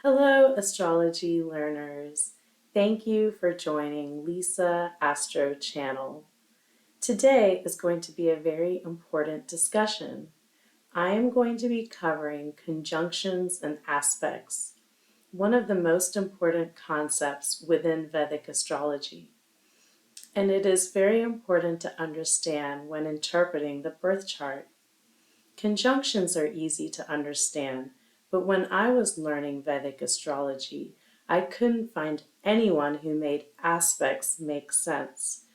Hello, astrology learners. Thank you for joining Lisa Astro Channel. Today is going to be a very important discussion. I am going to be covering conjunctions and aspects, one of the most important concepts within Vedic astrology. And it is very important to understand when interpreting the birth chart. Conjunctions are easy to understand, but when I was learning Vedic astrology, I couldn't find anyone who made aspects make sense.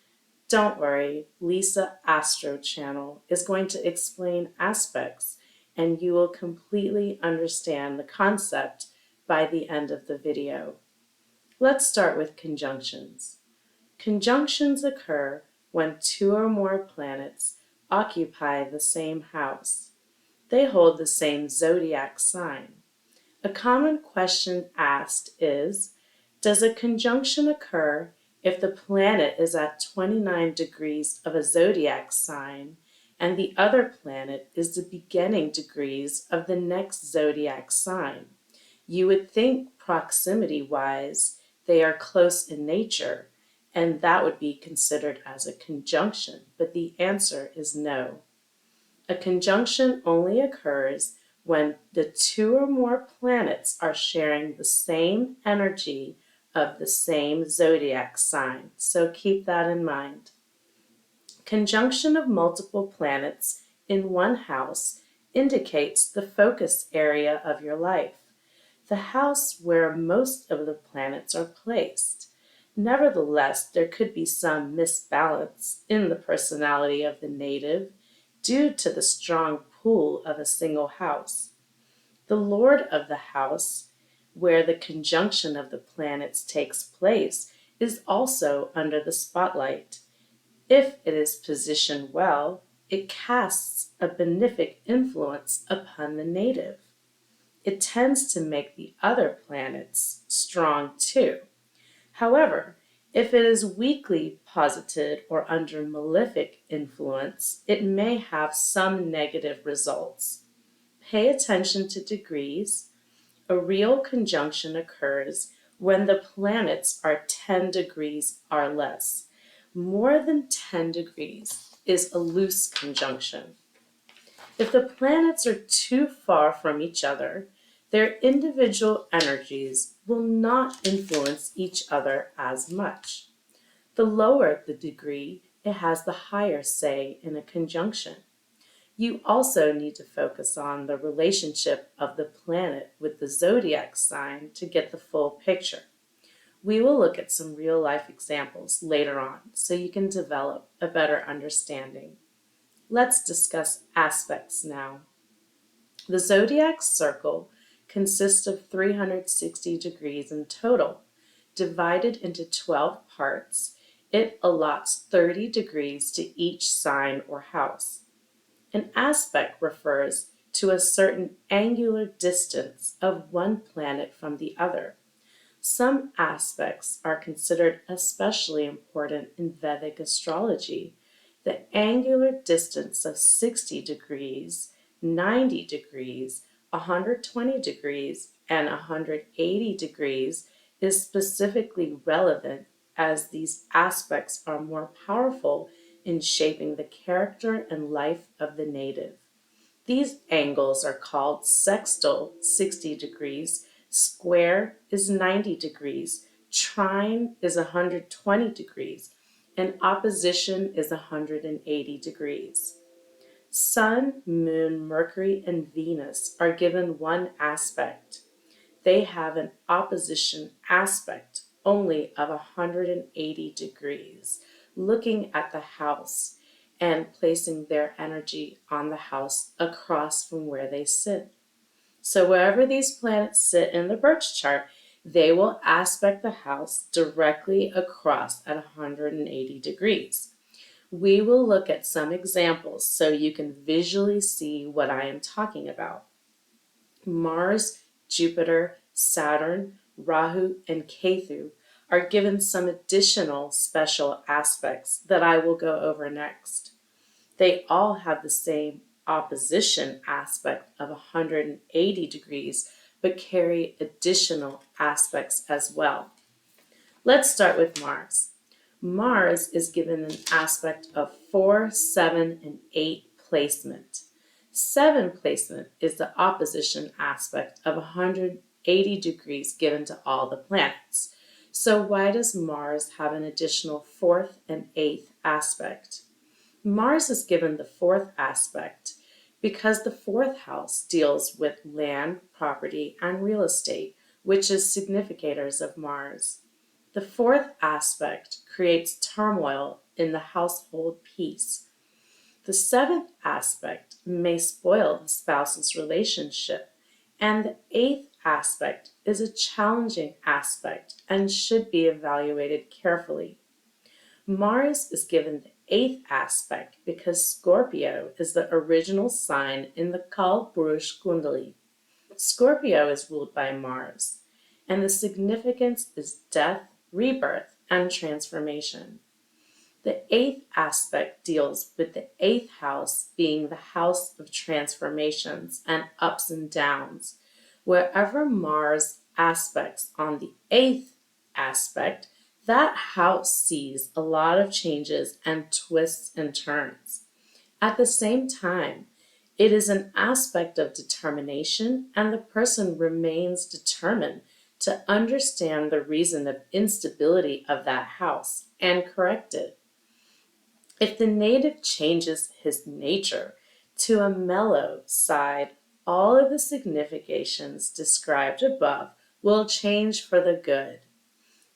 Don't worry, Lisa Astro Channel is going to explain aspects, and you will completely understand the concept by the end of the video. Let's start with conjunctions. Conjunctions occur when two or more planets occupy the same house. They hold the same zodiac sign. A common question asked is, does a conjunction occur if the planet is at 29 degrees of a zodiac sign and the other planet is the beginning degrees of the next zodiac sign? You would think proximity-wise they are close in nature, and that would be considered as a conjunction, but the answer is no. A conjunction only occurs when the two or more planets are sharing the same energy of the same zodiac sign, so keep that in mind. Conjunction of multiple planets in one house indicates the focus area of your life, the house where most of the planets are placed. Nevertheless, there could be some misbalance in the personality of the native due to the strong pull of a single house. The lord of the house, where the conjunction of the planets takes place, is also under the spotlight. If it is positioned well, it casts a benefic influence upon the native. It tends to make the other planets strong too. However, if it is weakly posited or under malefic influence, it may have some negative results. Pay attention to degrees. A real conjunction occurs when the planets are 10 degrees or less. More than 10 degrees is a loose conjunction. If the planets are too far from each other, their individual energies will not influence each other as much. The lower the degree, it has the higher say in a conjunction. You also need to focus on the relationship of the planet with the zodiac sign to get the full picture. We will look at some real-life examples later on so you can develop a better understanding. Let's discuss aspects now. The zodiac circle consists of 360 degrees in total. Divided into 12 parts, it allots 30 degrees to each sign or house. An aspect refers to a certain angular distance of one planet from the other. Some aspects are considered especially important in Vedic astrology. The angular distance of 60 degrees, 90 degrees, 120 degrees, and 180 degrees is specifically relevant as these aspects are more powerful in shaping the character and life of the native. These angles are called sextile 60 degrees, square is 90 degrees, trine is 120 degrees, and opposition is 180 degrees. Sun, Moon, Mercury, and Venus are given one aspect. They have an opposition aspect only of 180 degrees, looking at the house and placing their energy on the house across from where they sit. So wherever these planets sit in the birth chart, they will aspect the house directly across at 180 degrees. We will look at some examples so you can visually see what I am talking about. Mars, Jupiter, Saturn, Rahu, and Ketu are given some additional special aspects that I will go over next. They all have the same opposition aspect of 180 degrees, but carry additional aspects as well. Let's start with Mars. Mars is given an aspect of 4, 7, and 8 placement. 7 placement is the opposition aspect of 180 degrees given to all the planets. So why does Mars have an additional 4th and 8th aspect? Mars is given the 4th aspect because the 4th house deals with land, property, and real estate, which is significators of Mars. The 4th aspect creates turmoil in the household peace. The 7th aspect may spoil the spouse's relationship, and the 8th aspect is a challenging aspect and should be evaluated carefully. Mars is given the 8th aspect because Scorpio is the original sign in the Kalpurush Kundali. Scorpio is ruled by Mars, and the significance is death, rebirth, and transformation. The 8th aspect deals with the 8th house being the house of transformations and ups and downs. Wherever Mars aspects on the 8th aspect, that house sees a lot of changes and twists and turns. At the same time, it is an aspect of determination, and the person remains determined to understand the reason of instability of that house and correct it. If the native changes his nature to a mellow side, all of the significations described above will change for the good.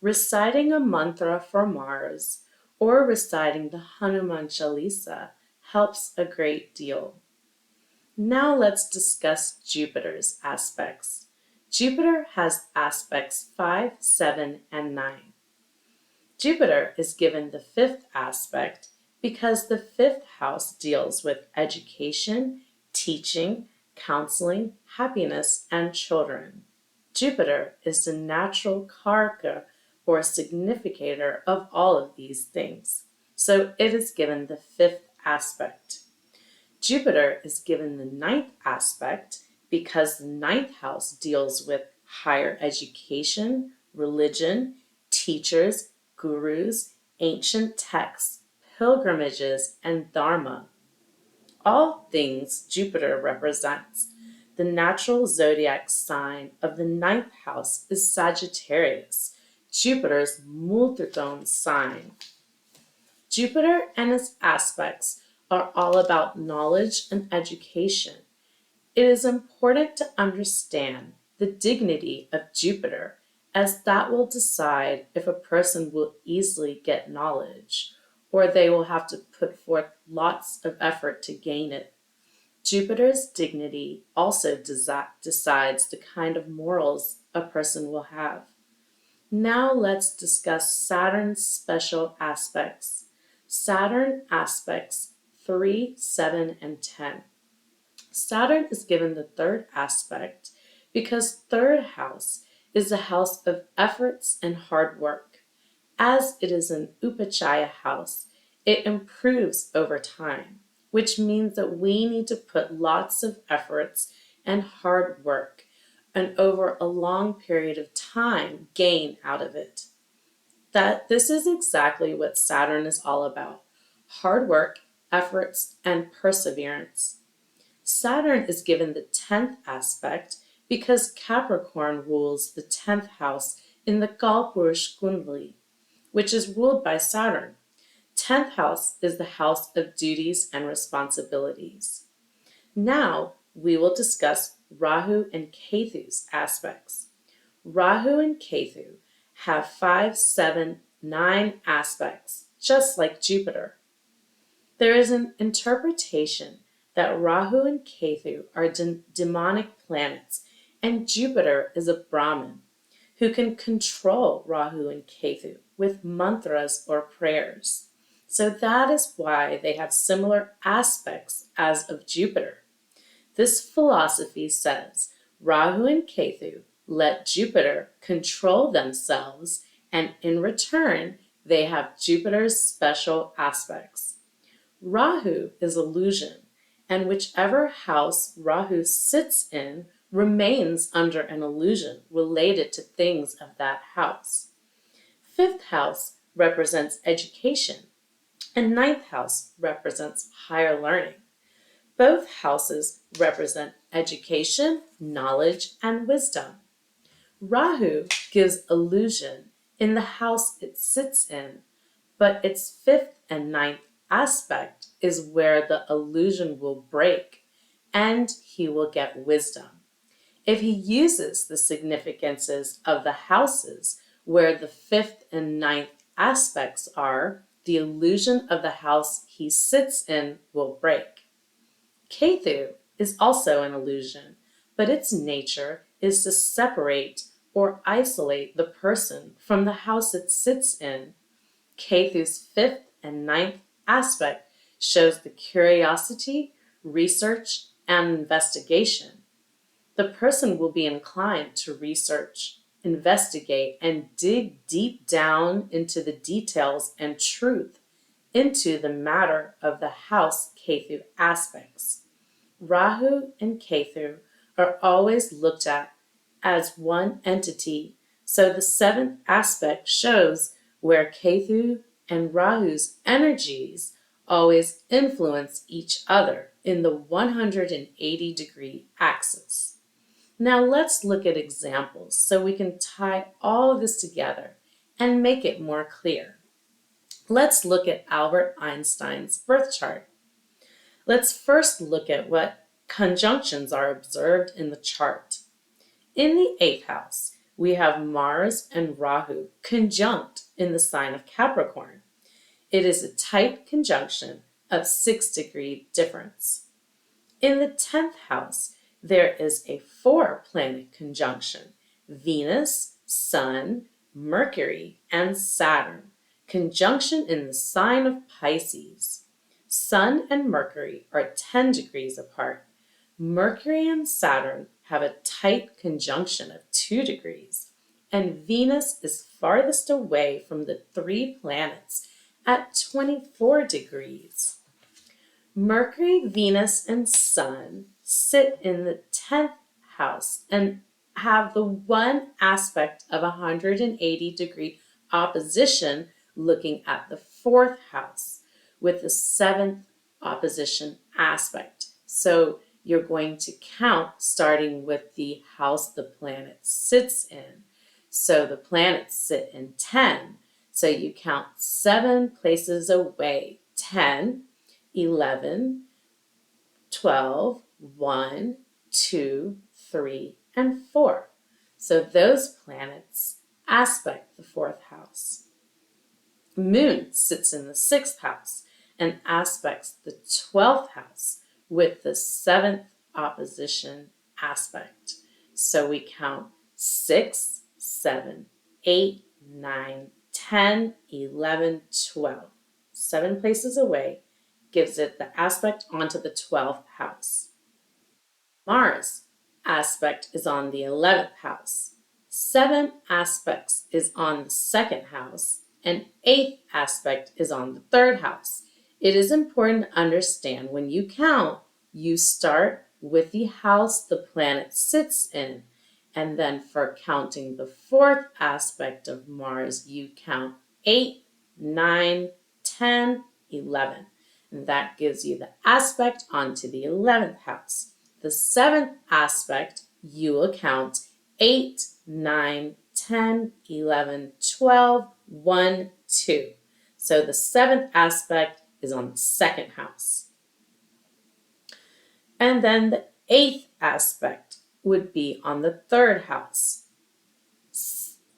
Reciting a mantra for Mars or reciting the Hanuman Chalisa helps a great deal. Now let's discuss Jupiter's aspects. Jupiter has aspects 5, 7, and 9. Jupiter is given the 5th aspect because the 5th house deals with education, teaching, counseling, happiness, and children. Jupiter is the natural karaka or significator of all of these things, so it is given the 5th aspect. Jupiter is given the 9th aspect because the 9th house deals with higher education, religion, teachers, gurus, ancient texts, pilgrimages, and dharma. All things Jupiter represents. The natural zodiac sign of the 9th house is Sagittarius, Jupiter's multitone sign. Jupiter and its aspects are all about knowledge and education. It is important to understand the dignity of Jupiter, as that will decide if a person will easily get knowledge, or they will have to put forth lots of effort to gain it. Jupiter's dignity also decides the kind of morals a person will have. Now let's discuss Saturn's special aspects. Saturn aspects 3, 7, and 10. Saturn is given the 3rd aspect because 3rd house is the house of efforts and hard work. As it is an upachaya house, it improves over time, which means that we need to put lots of efforts and hard work and over a long period of time gain out of it. This is exactly what Saturn is all about: hard work, efforts, and perseverance. Saturn is given the 10th aspect because Capricorn rules the 10th house in the Kalpurush Kundali, which is ruled by Saturn. 10th house is the house of duties and responsibilities. Now we will discuss Rahu and Ketu's aspects. Rahu and Ketu have 5, 7, 9 aspects, just like Jupiter. There is an interpretation that Rahu and Ketu are demonic planets, and Jupiter is a Brahmin who can control Rahu and Ketu with mantras or prayers. So that is why they have similar aspects as of Jupiter. This philosophy says Rahu and Ketu let Jupiter control themselves, and in return, they have Jupiter's special aspects. Rahu is illusion, and whichever house Rahu sits in remains under an illusion related to things of that house. Fifth house represents education, and ninth house represents higher learning. Both houses represent education, knowledge, and wisdom. Rahu gives illusion in the house it sits in, but its fifth and ninth aspect is where the illusion will break and he will get wisdom. If he uses the significances of the houses where the fifth and ninth aspects are, the illusion of the house he sits in will break. Ketu is also an illusion, but its nature is to separate or isolate the person from the house it sits in. Ketu's fifth and ninth aspect shows the curiosity, research, and investigation. The person will be inclined to research, investigate, and dig deep down into the details and truth into the matter of the house Ketu aspects. Rahu and Ketu are always looked at as one entity, so the seventh aspect shows where Ketu and Rahu's energies always influence each other in the 180-degree axis. Now let's look at examples so we can tie all of this together and make it more clear. Let's look at Albert Einstein's birth chart. Let's first look at what conjunctions are observed in the chart. In the 8th house, we have Mars and Rahu conjunct in the sign of Capricorn. It is a tight conjunction of 6-degree difference. In the 10th house, there is a 4-planet conjunction: Venus, Sun, Mercury, and Saturn. Conjunction in the sign of Pisces. Sun and Mercury are 10 degrees apart. Mercury and Saturn have a tight conjunction of 2 degrees, and Venus is farthest away from the 3 planets at 24 degrees. Mercury, Venus, and Sun sit in the 10th house and have the one aspect of 180-degree opposition looking at the 4th house with the 7th opposition aspect. So you're going to count starting with the house the planet sits in. So the planets sit in 10. So you count 7 places away: 10, 11, 12, 1, 2, 3, and 4. So those planets aspect the 4th house. Moon sits in the 6th house and aspects the 12th house with the 7th opposition aspect. So we count 6, 7, 8, 9, 10, 11, 12. 7 places away gives it the aspect onto the 12th house. Mars aspect is on the 11th house. 7 aspects is on the 2nd house, and 8th aspect is on the 3rd house. It is important to understand when you count, you start with the house the planet sits in, and then for counting the 4th aspect of Mars, you count 8, 9, 10, 11. And that gives you the aspect onto the 11th house. The 7th aspect, you will count 8, 9, 10, 11, 12, 1, 2. So the 7th aspect is on the 2nd house. And then the 8th aspect would be on the 3rd house.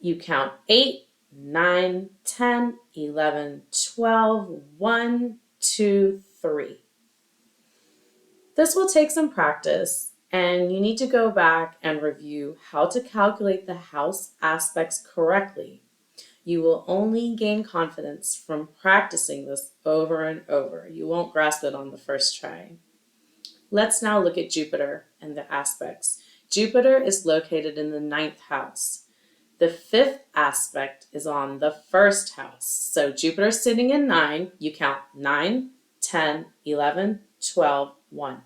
You count 8, 9, 10, 11, 12, 1, 2, 3. This will take some practice, and you need to go back and review how to calculate the house aspects correctly. You will only gain confidence from practicing this over and over. You won't grasp it on the first try. Let's now look at Jupiter and the aspects. Jupiter is located in the 9th house. The 5th aspect is on the 1st house. So Jupiter sitting in 9, you count 9, 10, 11, 12, 1.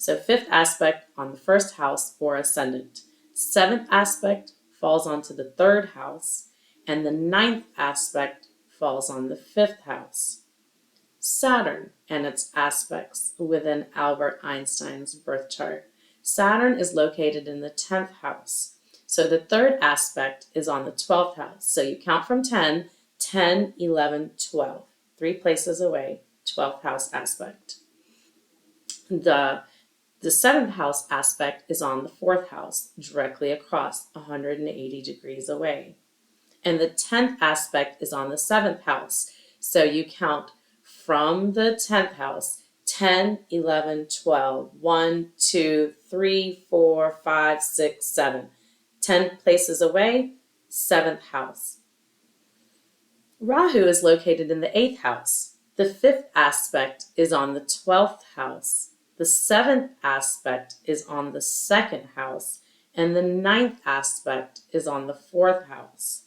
So fifth aspect on the first house or ascendant. Seventh aspect falls onto the third house, and the ninth aspect falls on the fifth house. Saturn and its aspects within Albert Einstein's birth chart. Saturn is located in the 10th house. So the third aspect is on the 12th house. So you count from 10, 10, 11, 12. 3 places away, 12th house aspect. The 7th house aspect is on the 4th house, directly across, 180 degrees away. And the 10th aspect is on the 7th house. So you count from the 10th house, 10, 11, 12, 1, 2, 3, 4, 5, 6, 7. 10 places away, 7th house. Rahu is located in the 8th house. The 5th aspect is on the 12th house. The 7th aspect is on the 2nd house. And the 9th aspect is on the 4th house.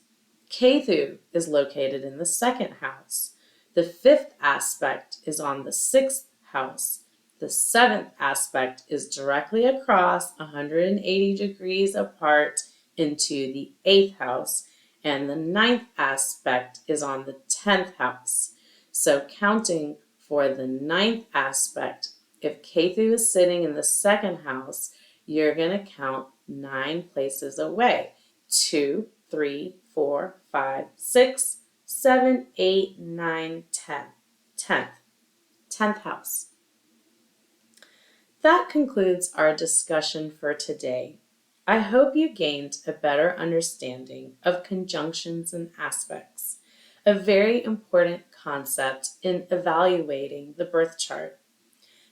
Ketu is located in the 2nd house. The 5th aspect is on the 6th house. The 7th aspect is directly across, 180 degrees apart, into the 8th house. And the 9th aspect is on the 10th house. So counting for the 9th aspect, if Ketu is sitting in the 2nd house, you're going to count 9 places away. 2, 3, 4, 5, 6, 7, 8, 9, 10. 10th house. That concludes our discussion for today. I hope you gained a better understanding of conjunctions and aspects, a very important concept in evaluating the birth chart.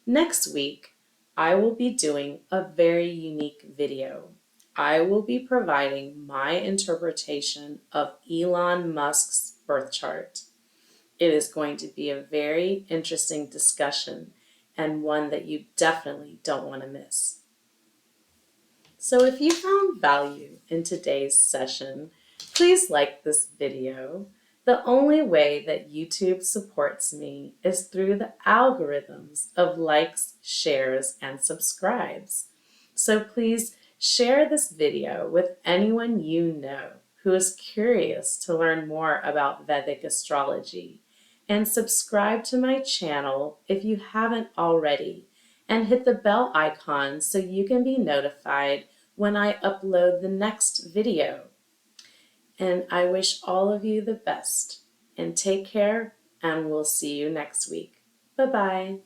Next week, I will be doing a very unique video. I will be providing my interpretation of Elon Musk's birth chart. It is going to be a very interesting discussion and one that you definitely don't want to miss. So if you found value in today's session, please like this video. The only way that YouTube supports me is through the algorithms of likes, shares, and subscribes. So please share this video with anyone you know who is curious to learn more about Vedic astrology. And subscribe to my channel if you haven't already, and hit the bell icon so you can be notified when I upload the next video. And I wish all of you the best, and take care, and we'll see you next week. Bye-bye.